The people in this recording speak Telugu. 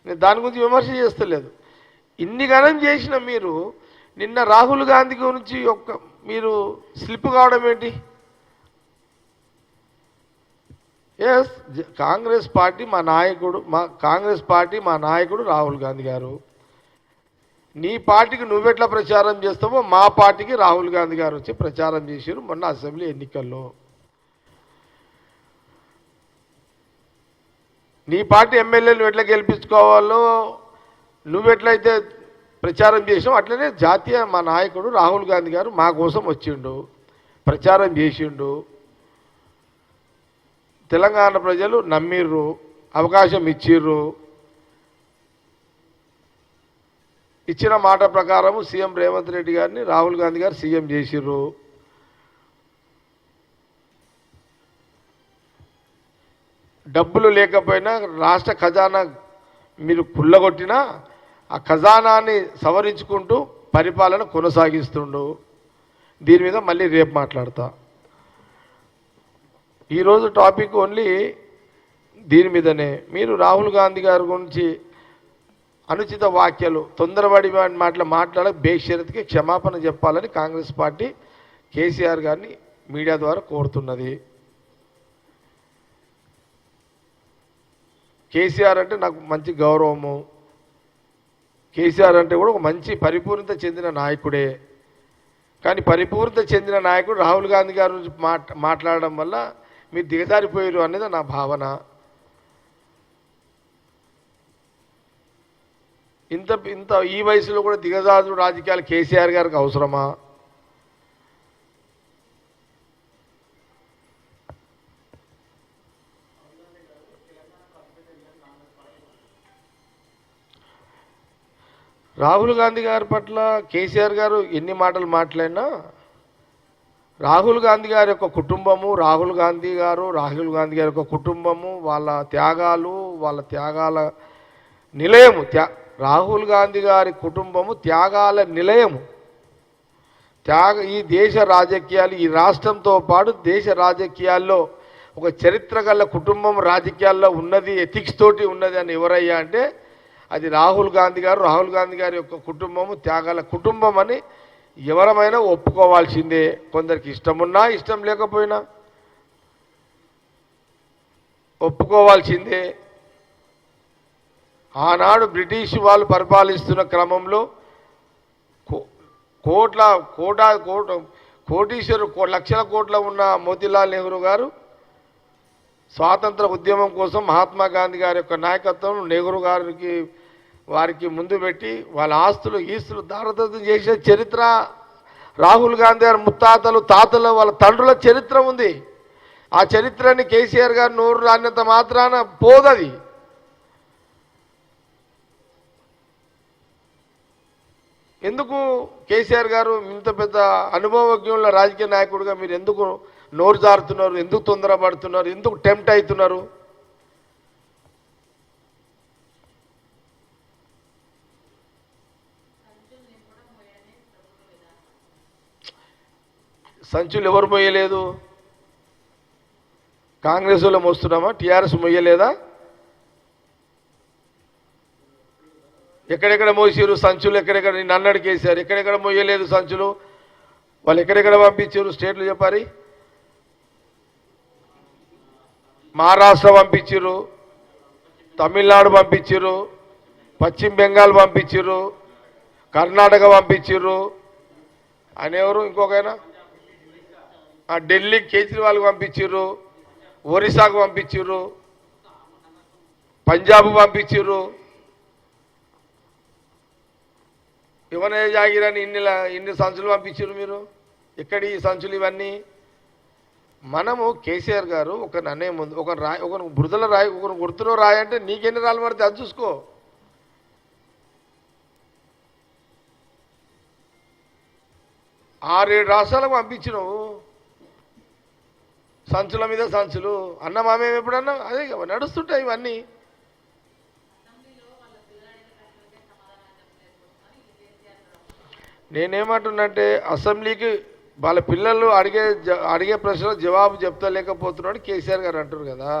నేను దాని గురించి విమర్శ చేస్తలేదు. ఇన్ని గణం చేసిన మీరు నిన్న రాహుల్ గాంధీ గురించి మీరు స్లిప్ కావడం ఏంటి? ఎస్, కాంగ్రెస్ పార్టీ మా నాయకుడు రాహుల్ గాంధీ గారు. నీ పార్టీకి నువ్వెట్లా ప్రచారం చేస్తావో మా పార్టీకి రాహుల్ గాంధీ గారు వచ్చి ప్రచారం చేశారు మొన్న అసెంబ్లీ ఎన్నికల్లో. నీ పార్టీ ఎమ్మెల్యేలు ఎట్లా గెలిపించుకోవాలో నువ్వెట్లయితే ప్రచారం చేసావు అట్లనే జాతీయ మా నాయకుడు రాహుల్ గాంధీ గారు మా కోసం వచ్చిండు, ప్రచారం చేసిండు. తెలంగాణ ప్రజలు నమ్మిర్రు, అవకాశం ఇచ్చిర్రు. ఇచ్చిన మాట ప్రకారం సీఎం రేవంత్ రెడ్డి గారిని రాహుల్ గాంధీ గారు సీఎం చేసిర్రు. డబ్బులు లేకపోయినా రాష్ట్ర ఖజానా మీరు కుళ్ళగొట్టినా ఆ ఖజానాన్ని సవరించుకుంటూ పరిపాలన కొనసాగిస్తుండు. దీని మీద మళ్ళీ రేపు మాట్లాడతా. ఈరోజు టాపిక్ ఓన్లీ దీని మీదనే. మీరు రాహుల్ గాంధీ గారి గురించి అనుచిత వ్యాఖ్యలు, తొందరపడి మాట్లాడ బేషరతుకి క్షమాపణ చెప్పాలని కాంగ్రెస్ పార్టీ కేసీఆర్ గారిని మీడియా ద్వారా కోరుతున్నది. కేసీఆర్ అంటే నాకు మంచి గౌరవము. కేసీఆర్ అంటే కూడా ఒక మంచి పరిపూర్ణత చెందిన నాయకుడే. కానీ పరిపూర్ణత చెందిన నాయకుడు రాహుల్ గాంధీ గారి గురించి మాట్లాడడం వల్ల మీరు దిగజారిపోయారు అనేది నా భావన. ఇంత ఈ వయసులో కూడా దిగజారు రాజకీయాలు కేసీఆర్ గారికి అవసరమా? రాహుల్ గాంధీ గారి పట్ల కేసీఆర్ గారు ఎన్ని మాటలు మాట్లాడినా రాహుల్ గాంధీ గారి యొక్క కుటుంబము, రాహుల్ గాంధీ గారి యొక్క కుటుంబము, వాళ్ళ త్యాగాల నిలయము. రాహుల్ గాంధీ గారి కుటుంబము త్యాగాల నిలయము. ఈ దేశ రాజకీయాలు, ఈ రాష్ట్రంతో పాటు దేశ రాజకీయాల్లో ఒక చరిత్ర గల కుటుంబం రాజకీయాల్లో ఉన్నది, ఎథిక్స్ తోటి ఉన్నది అని ఎవరయ్యా అంటే అది రాహుల్ గాంధీ గారి యొక్క కుటుంబము త్యాగాల కుటుంబం అని ఎవరమైనా ఒప్పుకోవాల్సిందే. కొందరికి ఇష్టమున్నా ఇష్టం లేకపోయినా ఒప్పుకోవాల్సిందే. ఆనాడు బ్రిటిష్ వాళ్ళు పరిపాలిస్తున్న క్రమంలో కోటీశ్వరు లక్షల కోట్ల ఉన్న మోతీలాల్ నెహ్రూ గారు స్వాతంత్ర ఉద్యమం కోసం మహాత్మా గాంధీ గారి యొక్క నాయకత్వం నెహ్రూ వారికి ముందు పెట్టి వాళ్ళ ఈస్తులు దారదత్తం చేసిన చరిత్ర రాహుల్ గాంధీ గారి ముత్తాతలు, తాతలు, వాళ్ళ తండ్రుల చరిత్ర ఉంది. ఆ చరిత్రని కేసీఆర్ గారు నోరు రానంత మాత్రాన పోదది. ఎందుకు కేసీఆర్ గారు ఇంత పెద్ద అనుభవజ్ఞుల రాజకీయ నాయకుడిగా మీరు ఎందుకు నోరు జారుతున్నారు? ఎందుకు తొందరపడుతున్నారు? ఎందుకు టెంప్ట్ అవుతున్నారు? సంచులు ఎవరు మొయ్యలేదు? కాంగ్రెస్ వాళ్ళు మోస్తున్నామా? టీఆర్ఎస్ మొయ్యలేదా? ఎక్కడెక్కడ మోసారు సంచులు? ఎక్కడెక్కడ నిన్ను అన్నడికి వేశారు? ఎక్కడెక్కడ మొయ్యలేదు సంచులు? వాళ్ళు ఎక్కడెక్కడ పంపించారు? స్టేట్లు చెప్పారు. మహారాష్ట్ర పంపించారు, తమిళనాడు పంపించారు, పశ్చిమ బెంగాల్ పంపించారు, కర్ణాటక పంపించారు. అనేవరు ఇంకొకైనా ఢిల్లీకి కేజ్రీవాల్కి పంపించారు, ఒరిస్సాకు పంపించారు, పంజాబ్ పంపించారు. ఇవన్నీ జాగిరని ఇన్ని సంచులు పంపించారు మీరు. ఎక్కడి సంచులు ఇవన్నీ? మనము కేసీఆర్ గారు ఒక అనే ముందు ఒక బురదల రాయి, ఒక గుర్తులో రాయి అంటే నీకెన్ని రాళ్ళు పడితే అది చూసుకో. 6-7 రాష్ట్రాలకు పంపించినావు సంచుల మీద సంచులు. అన్నమా మేము ఎప్పుడన్నా? అదే నడుస్తుంటాయి ఇవన్నీ. నేనేమంటున్నంటే అసెంబ్లీకి వాళ్ళ పిల్లలు అడిగే ప్రశ్నలు జవాబు చెప్తలేకపోతున్నాడు కేసీఆర్ గారు అంటారు కదా.